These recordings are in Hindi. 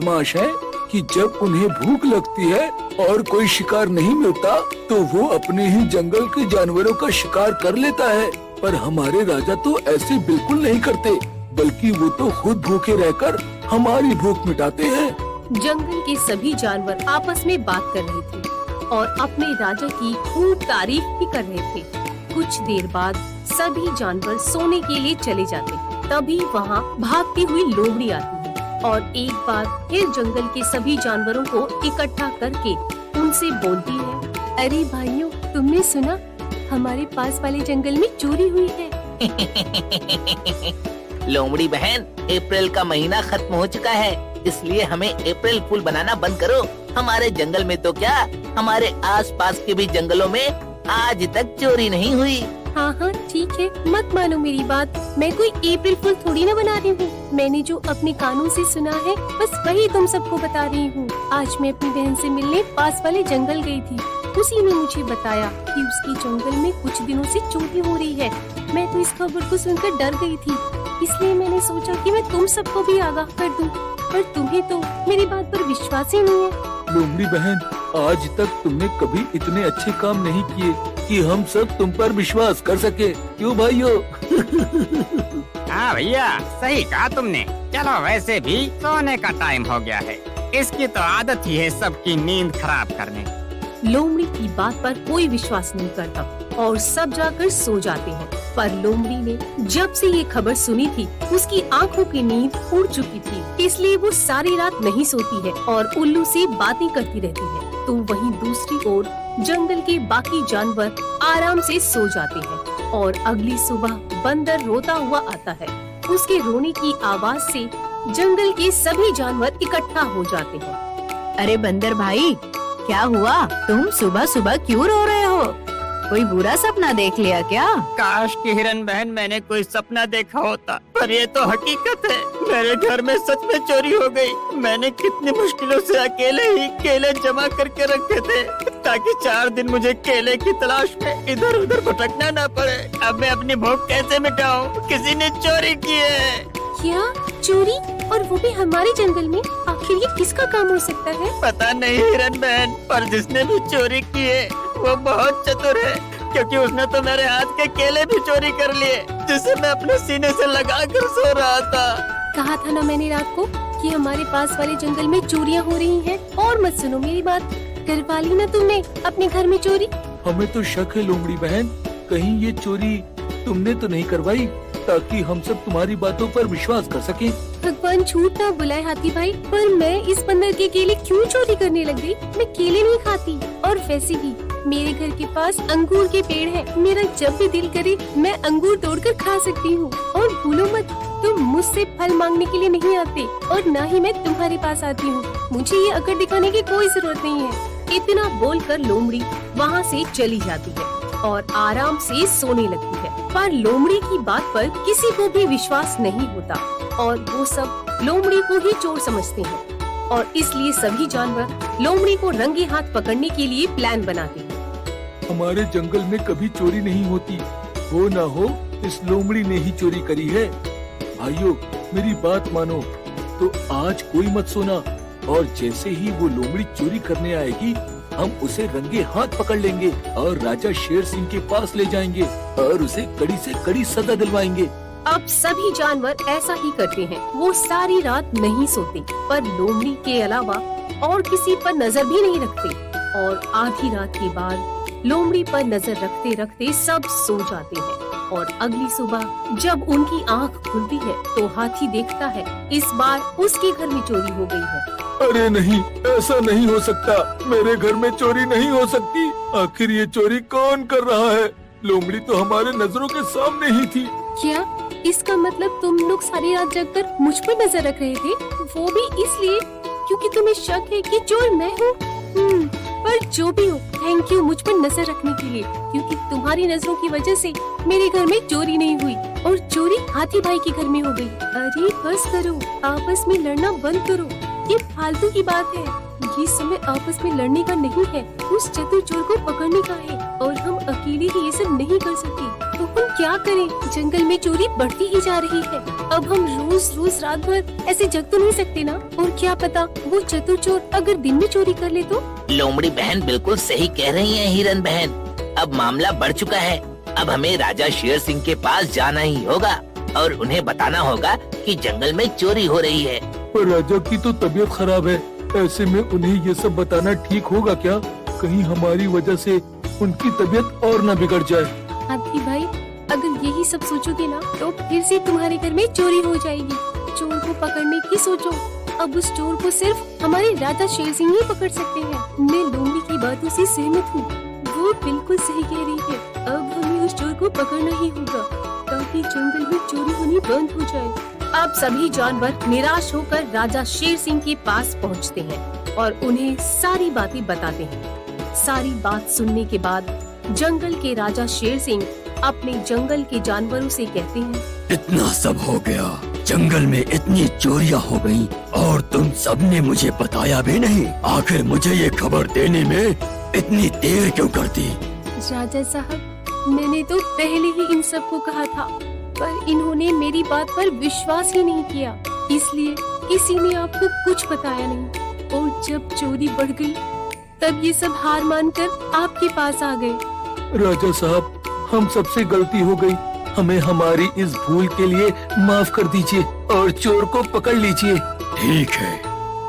माश है कि जब उन्हें भूख लगती है और कोई शिकार नहीं मिलता तो वो अपने ही जंगल के जानवरों का शिकार कर लेता है। पर हमारे राजा तो ऐसे बिल्कुल नहीं करते, बल्कि वो तो खुद भूखे रहकर हमारी भूख मिटाते हैं। जंगल के सभी जानवर आपस में बात कर रहे थे और अपने राजा की खूब तारीफ भी कर रहे थे। कुछ देर बाद सभी जानवर सोने के लिए चले जाते हैं। तभी वहाँ भागती हुई लोमड़ी आती है और एक बार फिर जंगल के सभी जानवरों को इकट्ठा करके उनसे बोलती है, अरे भाइयों, तुमने सुना? हमारे पास वाले जंगल में चोरी हुई है। लोमड़ी बहन, अप्रैल का महीना खत्म हो चुका है, इसलिए हमें अप्रैल फूल बनाना बंद करो। हमारे जंगल में तो क्या, हमारे आसपास के भी जंगलों में आज तक चोरी नहीं हुई। हाँ हाँ ठीक है, मत मानो मेरी बात, मैं कोई अप्रैल फूल थोड़ी ना बना रही हूँ। मैंने जो अपने कानों से सुना है बस वही तुम सबको बता रही हूँ। आज मैं अपनी बहन से मिलने पास वाले जंगल गई थी। उसी ने मुझे बताया कि उसके जंगल में कुछ दिनों से चोरी हो रही है। मैं तो इस खबर को सुनकर डर गई थी, इसलिए मैंने सोचा कि मैं तुम सबको भी आगाह कर दूं। पर तुम्हें तो मेरी बात पर विश्वास ही नहीं है। लोमड़ी बहन, आज तक तुमने कभी इतने अच्छे काम नहीं किए कि हम सब तुम पर विश्वास कर सके, क्यों भाइयों? हाँ भैया, सही कहा तुमने। चलो वैसे भी सोने का टाइम हो गया है, इसकी तो आदत ही है सबकी नींद खराब करने। लोमड़ी की बात पर कोई विश्वास नहीं करता और सब जाकर सो जाते हैं। पर लोमड़ी ने जब से ये खबर सुनी थी उसकी आंखों की नींद उड़ चुकी थी, इसलिए वो सारी रात नहीं सोती है और उल्लू से बातें करती रहती है। तो वहीं दूसरी ओर जंगल के बाकी जानवर आराम से सो जाते हैं और अगली सुबह बंदर रोता हुआ आता है। उसके रोने की आवाज से जंगल के सभी जानवर इकट्ठा हो जाते हैं। अरे बंदर भाई, क्या हुआ? तुम सुबह सुबह क्यों रो रहे हो? कोई बुरा सपना देख लिया क्या? काश की हिरन बहन मैंने कोई सपना देखा होता, पर ये तो हकीकत है। मेरे घर में सच में चोरी हो गई। मैंने कितनी मुश्किलों से अकेले ही केले जमा करके रखे थे ताकि 4 दिन मुझे केले की तलाश में इधर उधर भटकना न पड़े। अब मैं अपनी भूख कैसे मिटाऊं? किसी ने चोरी की है। क्या चोरी, और वो भी हमारे जंगल में? आखिर ये किसका काम हो सकता है? पता नहीं हिरन बहन, पर जिसने भी चोरी की है वो बहुत चतुर है, क्योंकि उसने तो मेरे हाथ के केले भी चोरी कर लिए जिसे मैं अपने सीने से लगाकर सो रहा था। कहा था ना मैंने रात को कि हमारे पास वाले जंगल में चोरियां हो रही हैं। और मत सुनो मेरी बात, करवा ली ना तुमने अपने घर में चोरी? हमें तो शक है लोमड़ी बहन, कहीं ये चोरी तुमने तो नहीं करवाई ताकि हम सब तुम्हारी बातों पर विश्वास कर सकें। भगवान झूठ ना बुलाए हाथी भाई, पर मैं इस बंदर के केले क्यों चोरी करने लग गई? मैं केले नहीं खाती, और वैसे भी मेरे घर के पास अंगूर के पेड़ है। मेरा जब भी दिल करे मैं अंगूर तोड़कर खा सकती हूँ। और भूलो मत, तुम मुझसे फल मांगने के लिए नहीं आते और न ही मैं तुम्हारे पास आती हूँ। मुझे ये अकड़ दिखाने की कोई जरूरत नहीं है। इतना बोलकर लोमड़ी वहाँ से चली जाती है और आराम से सोने लगती है। पर लोमड़ी की बात पर किसी को भी विश्वास नहीं होता और वो सब लोमड़ी को ही चोर समझते हैं और इसलिए सभी जानवर लोमड़ी को रंगे हाथ पकड़ने के लिए प्लान बनाते हैं। हमारे जंगल में कभी चोरी नहीं होती, हो ना हो इस लोमड़ी ने ही चोरी करी है। भाइयों, मेरी बात मानो, तो आज कोई मत सोना, और जैसे ही वो लोमड़ी चोरी करने आएगी हम उसे रंगे हाथ पकड़ लेंगे और राजा शेर सिंह के पास ले जाएंगे और उसे कड़ी से कड़ी सजा दिलवाएंगे। अब सभी जानवर ऐसा ही करते हैं। वो सारी रात नहीं सोते, पर लोमड़ी के अलावा और किसी पर नजर भी नहीं रखते। और आधी रात के बाद लोमड़ी पर नजर रखते रखते सब सो जाते हैं और अगली सुबह जब उनकी आंख खुलती है तो हाथी देखता है इस बार उसके घर में चोरी हो गई है। अरे नहीं, ऐसा नहीं हो सकता, मेरे घर में चोरी नहीं हो सकती। आखिर ये चोरी कौन कर रहा है? लोमड़ी तो हमारे नजरों के सामने ही थी। क्या इसका मतलब तुम लोग सारी रात जगकर मुझ पर नजर रख रहे थे? वो भी इसलिए क्योंकि तुम्हें शक है कि चोर मैं हूँ? पर जो भी हो, थैंक यू मुझ पर नजर रखने के लिए, क्योंकि तुम्हारी नजरों की वजह से मेरे घर में चोरी नहीं हुई और चोरी हाथी भाई के घर में हो गई। अरे बस करो, आपस में लड़ना बंद करो, ये फालतू की बात है। ये समय आपस में लड़ने का नहीं है, उस चतुर चोर को पकड़ने का है और हम अकेले ही ये सब नहीं कर सकते। तो हम क्या करें, जंगल में चोरी बढ़ती ही जा रही है। अब हम रोज रोज रात भर ऐसे जग तो नहीं सकते ना। और क्या पता वो चतुर चोर अगर दिन में चोरी कर ले तो। लोमड़ी बहन बिल्कुल सही कह रही है हिरन बहन। अब मामला बढ़ चुका है। अब हमें राजा शेर सिंह के पास जाना ही होगा और उन्हें बताना होगा कि जंगल में चोरी हो रही है। पर राजा की तो तबीयत खराब है, ऐसे में उन्हें ये सब बताना ठीक होगा क्या? कहीं हमारी वजह से उनकी तबीयत और न बिगड़ जाए। हाथी भाई, अगर यही सब सोचोगे ना तो फिर से तुम्हारे घर में चोरी हो जाएगी। चोर को पकड़ने की सोचो। अब उस चोर को सिर्फ हमारे राजा शेर सिंह ही पकड़ सकते हैं। मैं लोमड़ी की बातों से सहमत हूँ, वो बिल्कुल सही कह रही है। अब हमें उस चोर को पकड़ना ही होगा ताकि जंगल में चोरी होनी बंद हो जाए। अब सभी जानवर निराश होकर राजा शेर सिंह के पास पहुंचते हैं और उन्हें सारी बातें बताते हैं। सारी बात सुनने के बाद जंगल के राजा शेर सिंह अपने जंगल के जानवरों से कहते हैं, इतना सब हो गया, जंगल में इतनी चोरियां हो गईं और तुम सबने मुझे बताया भी नहीं। आखिर मुझे ये खबर देने में इतनी देर क्यों कर दी? राजा साहब, मैंने तो पहले ही इन सबको कहा था, पर इन्होंने मेरी बात पर विश्वास ही नहीं किया, इसलिए किसी ने आपको कुछ बताया नहीं। और जब चोरी बढ़ गई तब ये सब हार मानकर आपके पास आ गए। राजा साहब, हम सबसे गलती हो गई, हमें हमारी इस भूल के लिए माफ कर दीजिए और चोर को पकड़ लीजिए। ठीक है,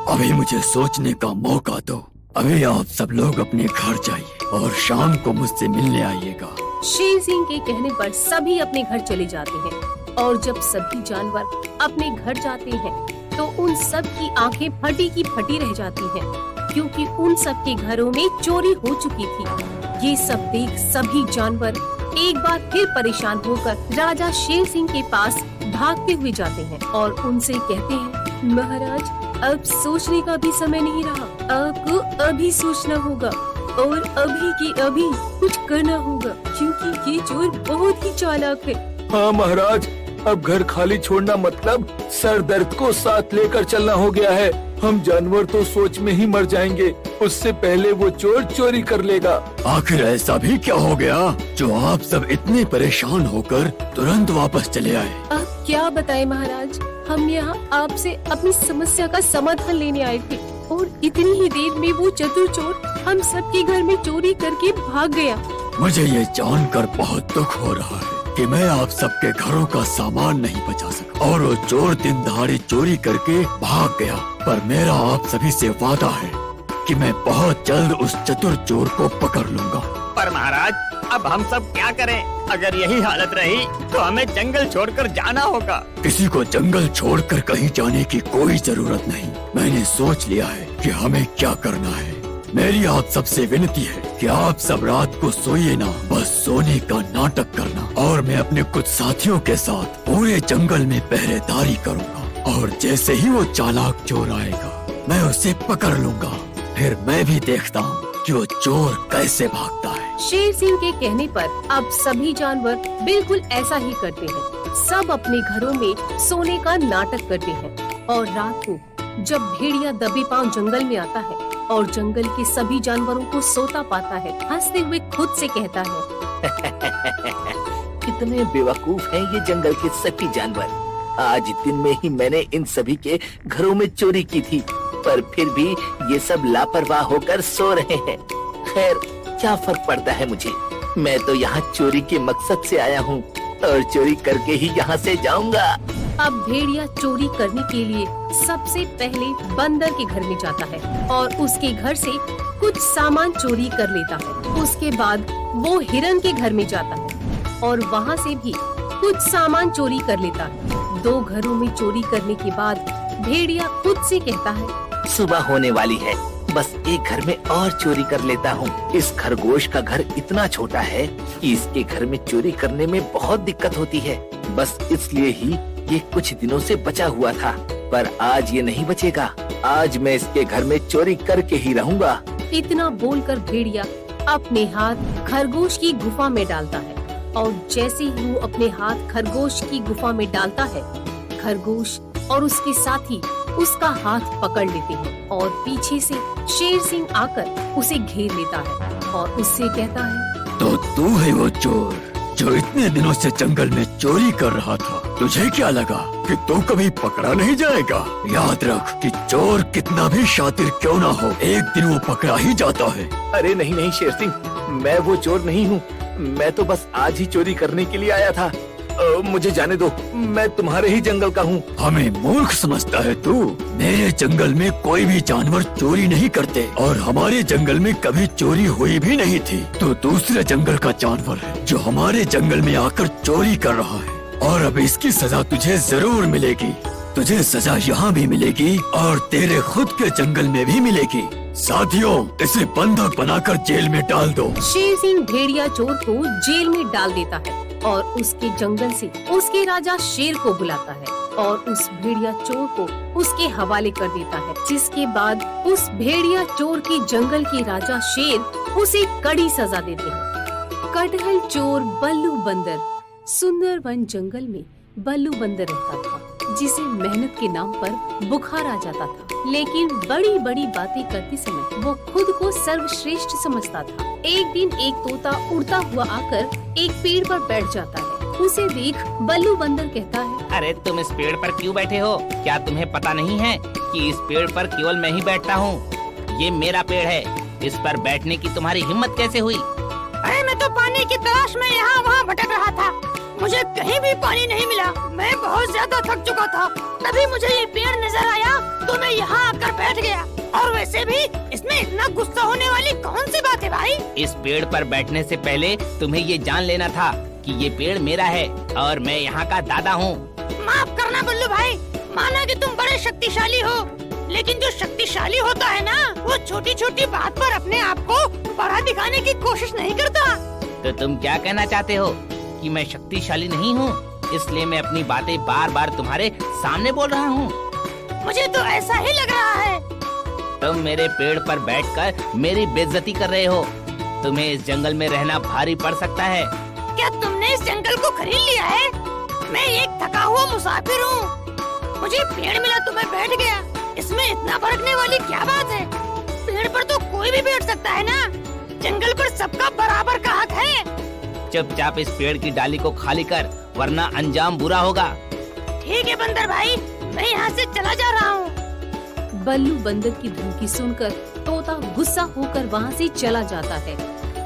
अभी मुझे सोचने का मौका दो। अभी आप सब लोग अपने घर जाइए और शाम को मुझसे मिलने आइएगा। शेर सिंह के कहने पर सभी अपने घर चले जाते हैं और जब सभी जानवर अपने घर जाते हैं तो उन सब की आंखें फटी की फटी रह जाती हैं, क्योंकि उन सब के घरों में चोरी हो चुकी थी। ये सब देख सभी जानवर एक बार फिर परेशान होकर राजा शेर सिंह के पास भागते हुए जाते हैं और उनसे कहते हैं, महाराज, अब सोचने का भी समय नहीं रहा, आपको अभी सोचना होगा और अभी की अभी कुछ करना होगा, क्योंकि ये चोर बहुत ही चालाक है। हाँ महाराज, अब घर खाली छोड़ना मतलब सर दर्द को साथ लेकर चलना हो गया है। हम जानवर तो सोच में ही मर जाएंगे, उससे पहले वो चोर चोरी कर लेगा। आखिर ऐसा भी क्या हो गया जो आप सब इतने परेशान होकर तुरंत वापस चले आए? अब क्या बताएं महाराज, हम यहाँ आपसे अपनी समस्या का समाधान लेने आए थे और इतनी ही देर में वो चतुर चोर हम सबके घर में चोरी करके भाग गया। मुझे ये जानकर बहुत दुख हो रहा है कि मैं आप सबके घरों का सामान नहीं बचा सका और वो चोर दिन दहाड़े चोरी करके भाग गया। पर मेरा आप सभी से वादा है कि मैं बहुत जल्द उस चतुर चोर को पकड़ लूंगा। पर महाराज, अब हम सब क्या करें? अगर यही हालत रही तो हमें जंगल छोड़कर जाना होगा। किसी को जंगल छोड़कर कहीं जाने की कोई जरूरत नहीं। मैंने सोच लिया है कि हमें क्या करना है। मेरी आप सबसे विनती है कि आप सब रात को सोइए ना, बस सोने का नाटक करना और मैं अपने कुछ साथियों के साथ पूरे जंगल में पहरेदारी करूंगा और जैसे ही वो चालाक चोर आएगा मैं उसे पकड़ लूंगा। फिर मैं भी देखता हूँ कि वो चोर कैसे भागता है। शेर सिंह के कहने पर अब सभी जानवर बिल्कुल ऐसा ही करते हैं। सब अपने घरों में सोने का नाटक करते हैं और रात को जब भेड़िया दबे पांव जंगल में आता है और जंगल के सभी जानवरों को सोता पाता है, हंसते हुए खुद से कहता है, कितने बेवकूफ हैं ये जंगल के सभी जानवर। आज दिन में ही मैंने इन सभी के घरों में चोरी की थी, पर फिर भी ये सब लापरवाह होकर सो रहे हैं। खैर, क्या फर्क पड़ता है मुझे, मैं तो यहाँ चोरी के मकसद से आया हूँ और चोरी करके ही यहाँ से जाऊंगा। अब भेड़िया चोरी करने के लिए सबसे पहले बंदर के घर में जाता है और उसके घर से कुछ सामान चोरी कर लेता है। उसके बाद वो हिरन के घर में जाता है और वहाँ से भी कुछ सामान चोरी कर लेता है। 2 घरों में चोरी करने के बाद भेड़िया खुद से कहता है, सुबह होने वाली है, बस एक घर में और चोरी कर लेता हूँ। इस खरगोश का घर इतना छोटा है कि इसके घर में चोरी करने में बहुत दिक्कत होती है। बस इसलिए ही ये कुछ दिनों से बचा हुआ था, पर आज ये नहीं बचेगा। आज मैं इसके घर में चोरी करके ही रहूंगा। इतना बोलकर भेड़िया अपने हाथ खरगोश की गुफा में डालता है और जैसे ही वो अपने हाथ खरगोश की गुफा में डालता है, खरगोश और उसके साथी उसका हाथ पकड़ लेते हैं और पीछे से शेर सिंह आकर उसे घेर लेता है और उससे कहता है, तो तू है वो चोर जो इतने दिनों से जंगल में चोरी कर रहा था। तुझे क्या लगा कि तू कभी पकड़ा नहीं जाएगा? याद रख कि चोर कितना भी शातिर क्यों ना हो, एक दिन वो पकड़ा ही जाता है। अरे नहीं नहीं शेर सिंह, मैं वो चोर नहीं हूँ। मैं तो बस आज ही चोरी करने के लिए आया था। मुझे जाने दो, मैं तुम्हारे ही जंगल का हूँ। हमें मूर्ख समझता है तू? मेरे जंगल में कोई भी जानवर चोरी नहीं करते और हमारे जंगल में कभी चोरी हुई भी नहीं थी। तो दूसरे जंगल का जानवर है जो हमारे जंगल में आकर चोरी कर रहा है और अब इसकी सजा तुझे जरूर मिलेगी। तुझे सजा यहाँ भी मिलेगी और तेरे खुद के जंगल में भी मिलेगी। साथियों, इसे बंधक बनाकर जेल में डाल दो। शेर सिंह भेड़िया चोर को जेल में डाल देता है और उसके जंगल से उसके राजा शेर को बुलाता है और उस भेड़िया चोर को उसके हवाले कर देता है। जिसके बाद उस भेड़िया चोर के जंगल के राजा शेर उसे कड़ी सजा देते हैं। कटहल चोर बल्लू बंदर। सुंदर वन जंगल में बल्लू बंदर रहता था जिसे मेहनत के नाम पर बुखार आ जाता था, लेकिन बड़ी बड़ी बातें करते समय वो खुद को सर्वश्रेष्ठ समझता था। एक दिन एक तोता उड़ता हुआ आकर एक पेड़ पर बैठ जाता है। उसे देख बल्लू बंदर कहता है, अरे तुम इस पेड़ पर क्यों बैठे हो? क्या तुम्हें पता नहीं है कि इस पेड़ पर केवल मैं ही बैठता हूँ? ये मेरा पेड़ है। इस पर बैठने की तुम्हारी हिम्मत कैसे हुई? अरे मैं तो पानी की तलाश में यहाँ वहाँ भटक रहा था। मुझे कहीं भी पानी नहीं मिला। मैं बहुत ज्यादा थक चुका था। तभी मुझे ये पेड़ नजर आया तो मैं यहाँ आकर बैठ गया। और वैसे भी इसमें इतना गुस्सा होने वाली कौन सी बात है भाई? इस पेड़ पर बैठने से पहले तुम्हें ये जान लेना था कि ये पेड़ मेरा है और मैं यहाँ का दादा हूँ। माफ करना बल्लू भाई, माना कि तुम बड़े शक्तिशाली हो, लेकिन जो शक्तिशाली होता है ना, वो छोटी छोटी बात पर अपने आप को बड़ा दिखाने की कोशिश नहीं करता। तो तुम क्या कहना चाहते हो कि मैं शक्तिशाली नहीं हूँ, इसलिए मैं अपनी बातें बार बार तुम्हारे सामने बोल रहा हूँ? मुझे तो ऐसा ही लग रहा है। तुम मेरे पेड़ पर बैठकर मेरी बेइज्जती कर रहे हो। तुम्हें इस जंगल में रहना भारी पड़ सकता है। क्या तुमने इस जंगल को खरीद लिया है? मैं एक थका हुआ मुसाफिर हूँ। मुझे पेड़ मिला तो मैं बैठ गया। इसमें इतना भड़कने वाली क्या बात है? पेड़ पर तो कोई भी बैठ सकता है ना। जंगल पर सबका बराबर का हक है। चुपचाप इस पेड़ की डाली को खाली कर, वरना अंजाम बुरा होगा। ठीक है बंदर भाई, मैं यहाँ से चला जा रहा हूँ। बल्लू बंदर की धमकी सुनकर तोता गुस्सा होकर वहाँ से चला जाता है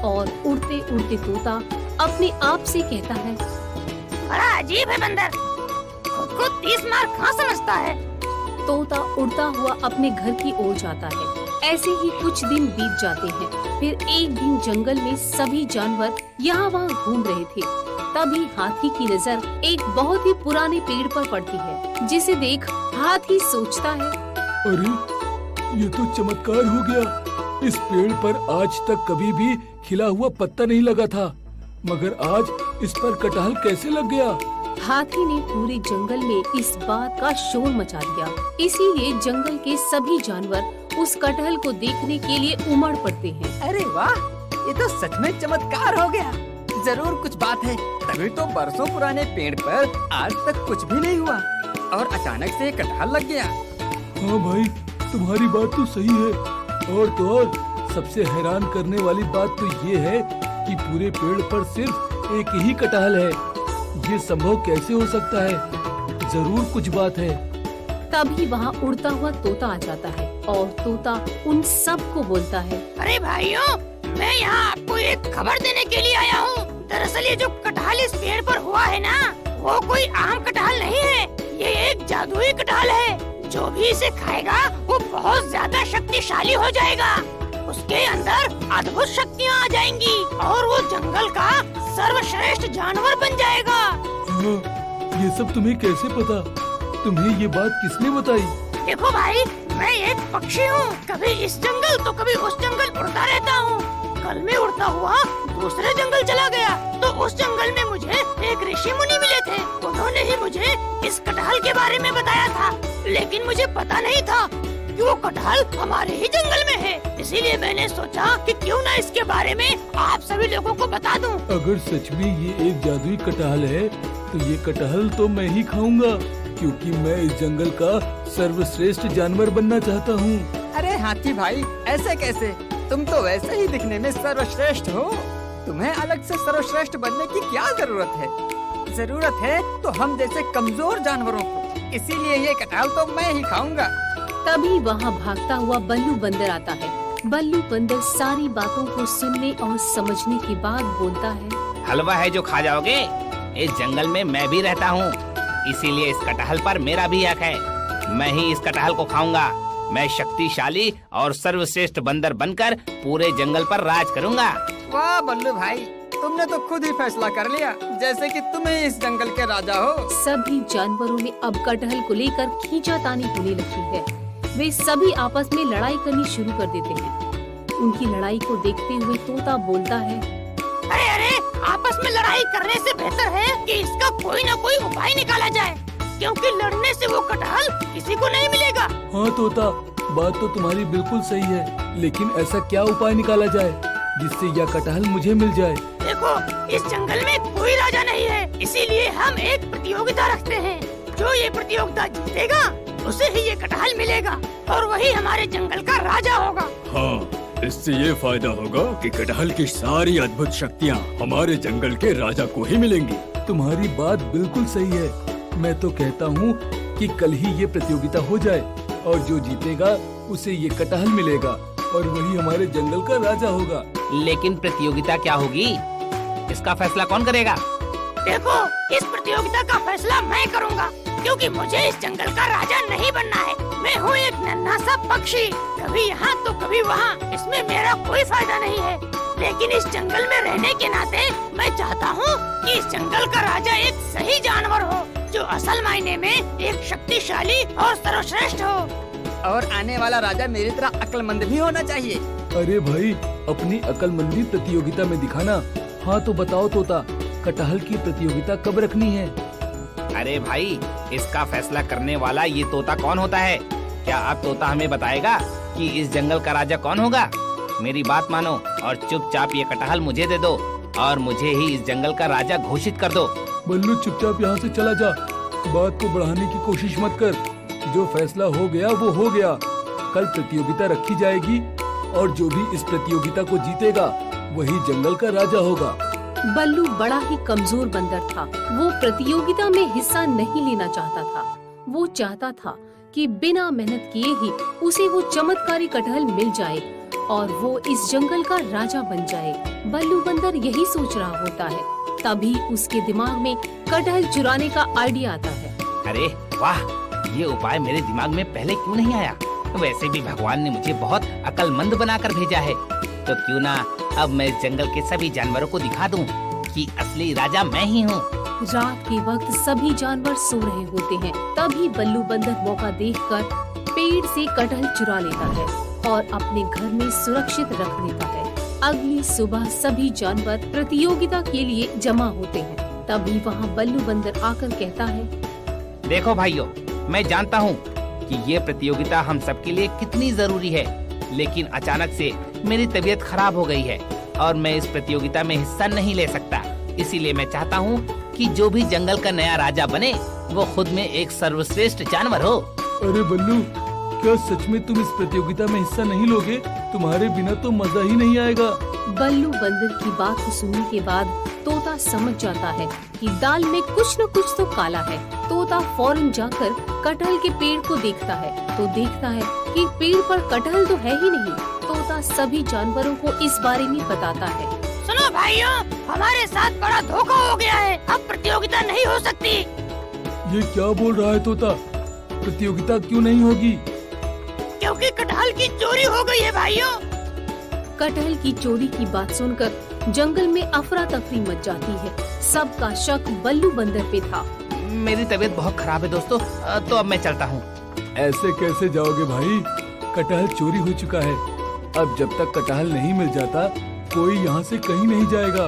और उड़ते उड़ते तोता अपने आप से कहता है, बड़ा अजीब है बंदर, खुद को 30 मार कहाँ समझता है। तोता उड़ता हुआ अपने घर की ओर जाता है। ऐसे ही कुछ दिन बीत जाते हैं। फिर एक दिन जंगल में सभी जानवर यहाँ वहाँ घूम रहे थे। तभी हाथी की नजर एक बहुत ही पुराने पेड़ पर पड़ती है, जिसे देख हाथी सोचता है, अरे ये तो चमत्कार हो गया। इस पेड़ पर आज तक कभी भी खिला हुआ पत्ता नहीं लगा था, मगर आज इस पर कटहल कैसे लग गया? हाथी ने पूरे जंगल में इस बात का शोर मचा दिया। इसीलिए जंगल के सभी जानवर उस कटहल को देखने के लिए उमड़ पड़ते हैं। अरे वाह, ये तो सच में चमत्कार हो गया। जरूर कुछ बात है, तभी तो बरसों पुराने पेड़ पर आज तक कुछ भी नहीं हुआ और अचानक से कटहल लग गया। हाँ भाई, तुम्हारी बात तो सही है। और तो और सबसे हैरान करने वाली बात तो ये है कि पूरे पेड़ पर सिर्फ एक ही कटहल है। ये संभव कैसे हो सकता है? जरूर कुछ बात है। तभी वहाँ उड़ता हुआ तोता आ जाता है और तोता उन सब को बोलता है, अरे भाइयों, मैं यहाँ आपको एक खबर देने के लिए आया हूँ। दरअसल ये जो कटहल इस पेड़ पर हुआ है ना, वो कोई आम कटहल नहीं है। ये एक जादुई कटहल है। जो भी इसे खाएगा वो बहुत ज्यादा शक्तिशाली हो जाएगा। उसके अंदर अद्भुत शक्तियाँ आ जाएंगी और वो जंगल का सर्वश्रेष्ठ जानवर बन जाएगा। हाँ, ये सब तुम्हें कैसे पता? तुम्हें ये बात किसने बताई? देखो भाई, मैं एक पक्षी हूँ। कभी इस जंगल तो कभी उस जंगल उड़ता रहता हूँ। कल मैं उड़ता हुआ दूसरे जंगल चला गया तो उस जंगल में मुझे एक ऋषि मुनि मिले थे। उन्होंने ही मुझे इस कटहल के बारे में बताया था, लेकिन मुझे पता नहीं था कि वो कटहल हमारे ही जंगल में है। इसीलिए मैंने सोचा कि क्यों ना इसके बारे में आप सभी लोगों को बता दूं। अगर सच में ये एक जादुई कटहल है तो ये कटहल तो मैं ही खाऊंगा, क्योंकि मैं इस जंगल का सर्वश्रेष्ठ जानवर बनना चाहता हूँ। अरे हाथी भाई, ऐसे कैसे? तुम तो वैसे ही दिखने में सर्वश्रेष्ठ हो। तुम्हें अलग से सर्वश्रेष्ठ बनने की क्या जरूरत है? जरूरत है तो हम जैसे कमजोर जानवरों को। इसीलिए ये कटहल तो मैं ही खाऊंगा। तभी वहाँ भागता हुआ बल्लू बंदर आता है। बल्लू बंदर सारी बातों को सुनने और समझने के बाद बोलता है, हलवा है जो खा जाओगे? इस जंगल में मैं भी रहता हूँ, इसीलिए इस कटहल पर मेरा भी हक है। मैं ही इस कटहल को खाऊंगा। मैं शक्तिशाली और सर्वश्रेष्ठ बंदर बनकर पूरे जंगल पर राज करूंगा। वाह बल्लू भाई, तुमने तो खुद ही फैसला कर लिया, जैसे कि तुम ही इस जंगल के राजा हो। सभी जानवरों में अब कटहल को लेकर खींचातानी होने लगती है। वे सभी आपस में लड़ाई करनी शुरू कर देते हैं। उनकी लड़ाई को देखते हुए तोता बोलता है, अरे अरे, आपस में लड़ाई करने से बेहतर है कि इसका कोई न कोई उपाय निकाला जाए, क्योंकि लड़ने से वो कटहल किसी को नहीं मिलेगा। हाँ तोता, बात तो तुम्हारी बिल्कुल सही है, लेकिन ऐसा क्या उपाय निकाला जाए जिससे यह कटहल मुझे मिल जाए? देखो, इस जंगल में कोई राजा नहीं है, इसीलिए हम एक प्रतियोगिता रखते हैं। जो ये प्रतियोगिता जीतेगा उसे ही ये कटहल मिलेगा और वही हमारे जंगल का राजा होगा। हाँ, इससे ये फायदा होगा कि कटहल की सारी अद्भुत शक्तियाँ हमारे जंगल के राजा को ही मिलेंगी। तुम्हारी बात बिल्कुल सही है। मैं तो कहता हूँ कि कल ही ये प्रतियोगिता हो जाए और जो जीतेगा उसे ये कटहल मिलेगा और वही हमारे जंगल का राजा होगा। लेकिन प्रतियोगिता क्या होगी, इसका फैसला कौन करेगा? देखो, इस प्रतियोगिता का फैसला मैं करूंगा, क्योंकि मुझे इस जंगल का राजा नहीं बनना है। मैं हूँ एक नन्हा सा पक्षी, कभी यहाँ तो कभी वहाँ, इसमें मेरा कोई फायदा नहीं है। लेकिन इस जंगल में रहने के नाते मैं चाहता हूँ कि इस जंगल का राजा एक सही जानवर हो, जो असल मायने में एक शक्तिशाली और सर्वश्रेष्ठ हो। और आने वाला राजा मेरी तरह अक्लमंद भी होना चाहिए। अरे भाई, अपनी अक्लमंदी प्रतियोगिता में दिखाना। हाँ तो बताओ तोता, कटहल की प्रतियोगिता कब रखनी है? अरे भाई, इसका फैसला करने वाला ये तोता कौन होता है? क्या अब तोता हमें बताएगा कि इस जंगल का राजा कौन होगा? मेरी बात मानो और चुपचाप ये कटहल मुझे दे दो और मुझे ही इस जंगल का राजा घोषित कर दो। बल्लू, चुपचाप यहाँ से चला जा, बात को बढ़ाने की कोशिश मत कर। जो फैसला हो गया वो हो गया। कल प्रतियोगिता रखी जाएगी और जो भी इस प्रतियोगिता को जीतेगा वही जंगल का राजा होगा। बल्लू बड़ा ही कमजोर बंदर था। वो प्रतियोगिता में हिस्सा नहीं लेना चाहता था। वो चाहता था कि बिना मेहनत किए ही उसे वो चमत्कारी कटहल मिल जाए और वो इस जंगल का राजा बन जाए। बल्लू बंदर यही सोच रहा होता है, तभी उसके दिमाग में कटहल चुराने का आइडिया आता है। अरे वाह, ये उपाय मेरे दिमाग में पहले क्यों नहीं आया? वैसे भी भगवान ने मुझे बहुत अक्लमंद बनाकर भेजा है, तो क्यों ना अब मैं इस जंगल के सभी जानवरों को दिखा दूं कि असली राजा मैं ही हूँ। रात के वक्त सभी जानवर सो रहे होते हैं। तभी बल्लू बंदर मौका देखकर पेड़ से कटहल चुरा लेता है और अपने घर में सुरक्षित रख देता है। अगली सुबह सभी जानवर प्रतियोगिता के लिए जमा होते हैं। तभी वहाँ बल्लू बंदर आकर कहता है, देखो भाइयों, मैं जानता हूँ कि ये प्रतियोगिता हम सबके लिए कितनी जरूरी है, लेकिन अचानक से मेरी तबीयत खराब हो गई है और मैं इस प्रतियोगिता में हिस्सा नहीं ले सकता। इसीलिए मैं चाहता हूँ कि जो भी जंगल का नया राजा बने वो खुद में एक सर्वश्रेष्ठ जानवर हो। अरे बल्लू, क्या सच में तुम इस प्रतियोगिता में हिस्सा नहीं लोगे? तुम्हारे बिना तो मजा ही नहीं आएगा। बल्लू बंदर की बात को सुनने के बाद तोता समझ जाता है कि दाल में कुछ न कुछ तो काला है। तोता फौरन जाकर कटहल के पेड़ को देखता है तो देखता है कि पेड़ पर कटहल तो है ही नहीं। तोता सभी जानवरों को इस बारे में बताता है। सुनो भाइयों, हमारे साथ बड़ा धोखा हो गया है, अब प्रतियोगिता नहीं हो सकती। ये क्या बोल रहा है तोता? प्रतियोगिता क्यों नहीं होगी? क्योंकि कटहल की चोरी हो गई है भाइयों। कटहल की चोरी की बात सुनकर जंगल में अफरा तफरी मच जाती है। सबका शक बल्लू बंदर पे था। मेरी तबीयत बहुत खराब है दोस्तों, तो अब मैं चलता हूँ। ऐसे कैसे जाओगे भाई? कटहल चोरी हो चुका है। अब जब तक कटहल नहीं मिल जाता कोई यहाँ से कहीं नहीं जाएगा।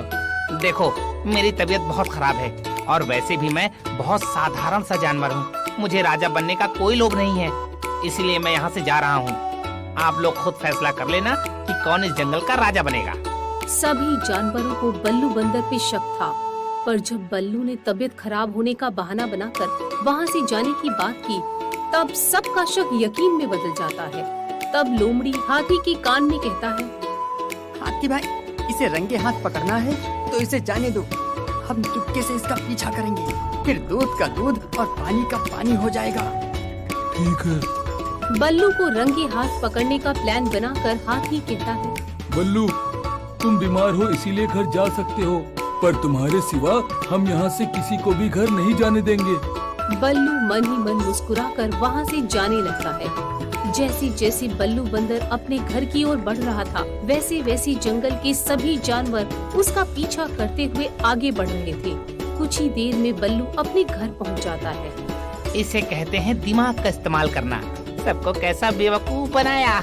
देखो, मेरी तबीयत बहुत खराब है और वैसे भी मैं बहुत साधारण सा जानवर हूँ। मुझे राजा बनने का कोई लोभ नहीं है, इसीलिए मैं यहाँ से जा रहा हूँ। आप लोग खुद फैसला कर लेना कि कौन इस जंगल का राजा बनेगा। सभी जानवरों को बल्लू बंदर पे शक था, पर जब बल्लू ने तबीयत खराब होने का बहाना बनाकर वहाँ से जाने की बात की, तब सबका शक यकीन में बदल जाता है। तब लोमड़ी हाथी के कान में कहता है, हाथी भाई, इसे रंगे हाथ पकड़ना है तो इसे जाने दो। हम चुपके से इसका पीछा करेंगे, फिर दूध का दूध और पानी का पानी हो जाएगा। ठीक है। बल्लू को रंगे हाथ पकड़ने का प्लान बनाकर हाथी कहता है, बल्लू, तुम बीमार हो इसीलिए घर जा सकते हो, पर तुम्हारे सिवा हम यहाँ से किसी को भी घर नहीं जाने देंगे। बल्लू मन ही मन मुस्कुराकर वहाँ से जाने लगता है। जैसे जैसे बल्लू बंदर अपने घर की ओर बढ़ रहा था, वैसे वैसे जंगल के सभी जानवर उसका पीछा करते हुए आगे बढ़ रहे थे। कुछ ही देर में बल्लू अपने घर पहुँच जाता है। इसे कहते हैं दिमाग का इस्तेमाल करना। सबको कैसा बेवकूफ बनाया।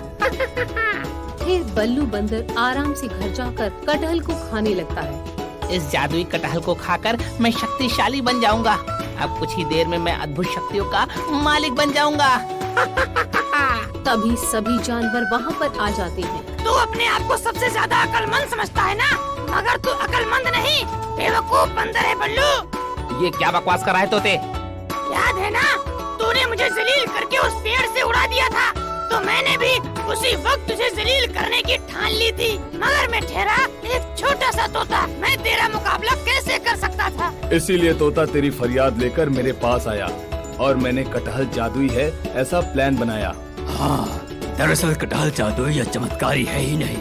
फिर बल्लू बंदर आराम से घर जाकर कटहल को खाने लगता है। इस जादुई कटहल को खाकर मैं शक्तिशाली बन जाऊंगा। अब कुछ ही देर में मैं अद्भुत शक्तियों का मालिक बन जाऊंगा। तभी सभी जानवर वहाँ पर आ जाते हैं। तू अपने आप को सबसे ज्यादा अक्लमंद समझता है ना, मगर तू अक्लमंद नहीं, बेवकूफ बंदर है बल्लू। ये क्या बकवास कर रहा है तोते? याद है ना, तूने मुझे जलील करके उस पेड़ से उड़ा दिया था, तो मैंने भी उसी वक्त तुझे जलील करने की ठान ली थी। मगर मैं ठहरा एक छोटा सा तोता, मैं तेरा मुकाबला कैसे कर सकता था। इसीलिए तोता तेरी फरियाद लेकर मेरे पास आया और मैंने कटहल जादुई है ऐसा प्लान बनाया। हाँ, दरअसल कटहल जादुई या चमत्कारी है ही नहीं,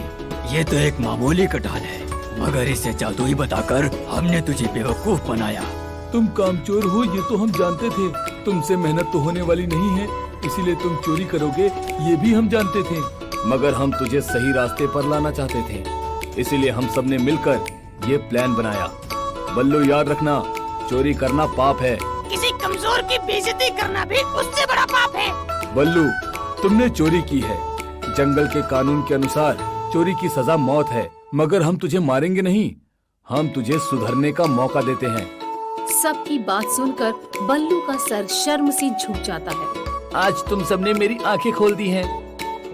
ये तो एक मामूली कटहल है, मगर इसे जादुई बताकर हमने तुझे बेवकूफ बनाया। तुम कामचोर हो ये तो हम जानते थे, तुमसे मेहनत तो होने वाली नहीं है, इसीलिए तुम चोरी करोगे ये भी हम जानते थे, मगर हम तुझे सही रास्ते पर लाना चाहते थे, इसीलिए हम सब ने मिलकर ये प्लान बनाया। बल्लू याद रखना, चोरी करना पाप है। किसी कमजोर की बेइज्जती करना भी उससे बड़ा पाप है। बल्लू, तुमने चोरी की है, जंगल के कानून के अनुसार चोरी की सजा मौत है, मगर हम तुझे मारेंगे नहीं, हम तुझे सुधरने का मौका देते हैं। सबकी बात सुनकर बल्लू का सर शर्म से झुक जाता है। आज तुम सबने मेरी आंखें खोल दी हैं।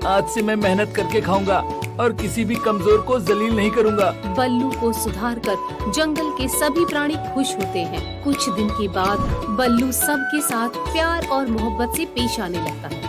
आज से मैं मेहनत करके खाऊंगा और किसी भी कमजोर को जलील नहीं करूंगा। बल्लू को सुधार कर जंगल के सभी प्राणी खुश होते हैं। कुछ दिन के बाद बल्लू सबके साथ प्यार और मोहब्बत से पेश आने लगता है।